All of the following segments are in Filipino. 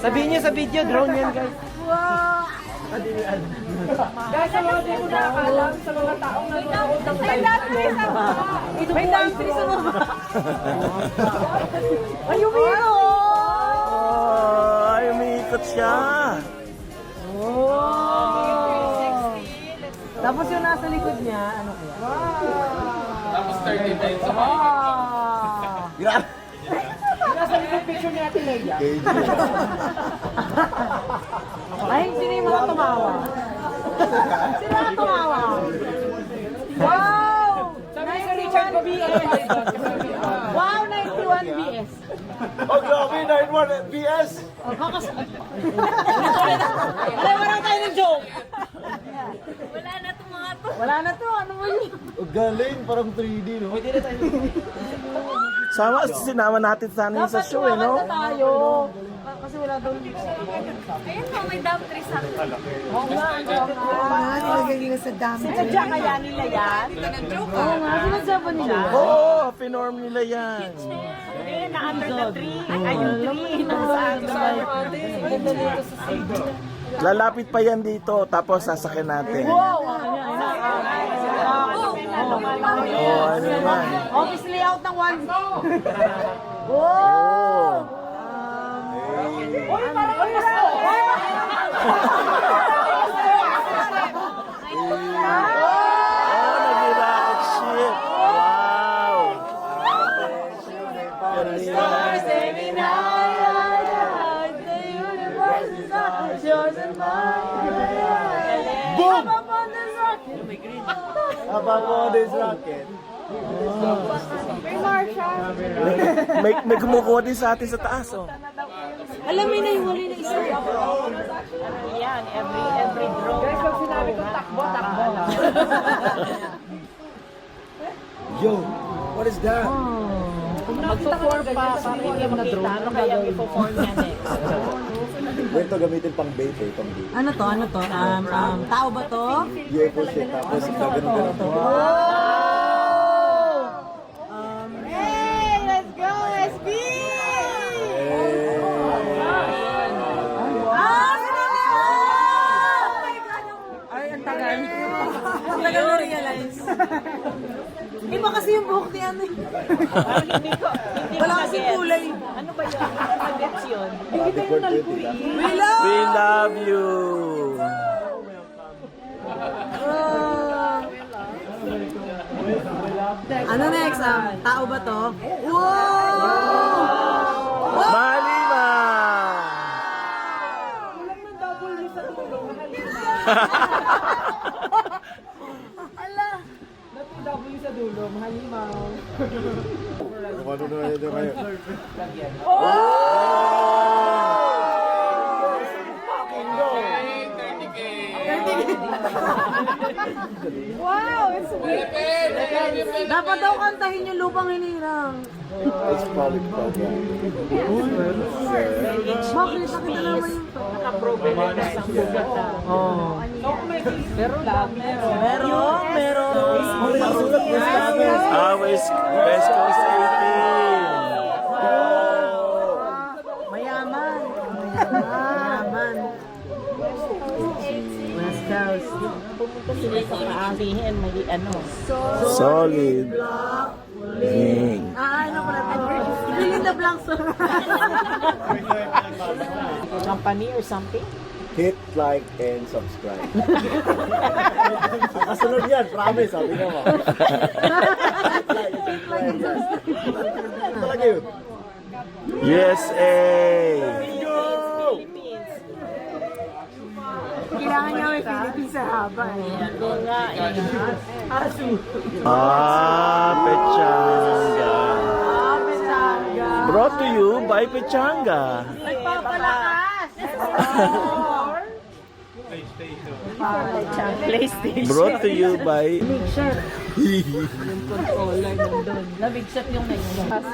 Sabihin niyo sa video, drone yan guys. Wow! Guys, sa mga di ko nakakalam, sa mga taong nanonood ng May dantry sa baba! May dantry sa baba! Ay, umiro! Ay, umiikot siya. Tapos yung nasa likod niya, ano kaya? Tapos 30 times sa Grabe. nasa likod picture ni Ate Leia. Ay, sino yung mga tumawa? Sino ang tumawa? Wow! Sabi ni Richard ko, Wow, 91 BS. Oh, grabe, 9-1 BS. Wala tayo ng joke. Wala na itong mga to. Wala na to, ano mo yun? Galing, parang 3D, no? Sinama natin sana yun sa show, eh, no? Dapat tayo. Kasi wala daw lips. Ayun mo, may dump tree sa Oo nga, sinadya kaya nila yan? Oo nga, sinadya ba nila? Oo, pinorm nila yan. Eh, na under the tree. Ay, yung tree. Ganda dito sa side. Lalapit pa yan dito, tapos sasakyan natin. Wow! Oh, ano naman? Office layout ng one. Oh. Uy, parang Oh, nag-rocket ship. Wow. Boom! Above all this rocket. May kumukuha din sa atin sa taas, oh. Alam mo na yung huli na isa. yan. Every draw. Guys, pag sinabi ko takbo, takbo. Yo, what is that? Magpo-form pa para hindi makita. Ano kaya ipo-form yan eh. Ito gamitin pang bait, eh, pang bait. Ano to? Ano to? Tao ba to? UFO shit, tapos ganun-ganun. Hey, let's go, SB! Ay, ang tagal. Ang tagal na realize. Iba kasi yung buhok ni ano. Hindi Wala ko kasi na-get. kulay. Ano ba yun? Ano na-gets yun? We love! We love you! Ano next? Tao ba to? Wow! Malima! W sa dulo, mahalimaw. Ano na yun kayo? Wow! It's dapat daw kantahin yung lupang hinirang. It's public program. Bakit? Nakita naman yung Nakaprobe na isang bugat ah. Meron. West Coast 18. Mayaman. West Coast. Pumunta sila sa kaasihin, may ano. Solid. Ning. Ano pala to? Fill in the blanks. Company or something? Hit, like, and subscribe. Kasunod yan, promise, sabi nga mo. Talaga yun. USA! Kailangan niya may Philippines sa haba. Doon nga eh. Pechanga. Pesanga. Brought to you by Pechanga. Nagpapalakas. PlayStation. Brought to you by... Controller nandun. Nabig shot yung nag-gas.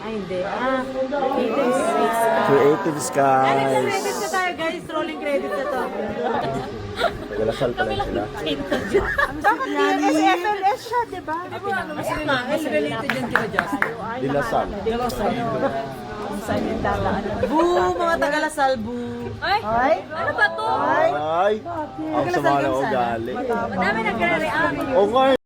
Ay, hindi. Creative Skies. Credits na tayo guys. Rolling credits na to. Nagalasal pala sila. Bakit yan? Kasi FLS siya, di ba? Mas related yan kila Justin. Dilasal. kung saan yung dadaanan. Boo, mga taga-Lasal, boo. Ay, ano ba to? Ay, ang sama na ugali. Madami nagre-react. Oo nga.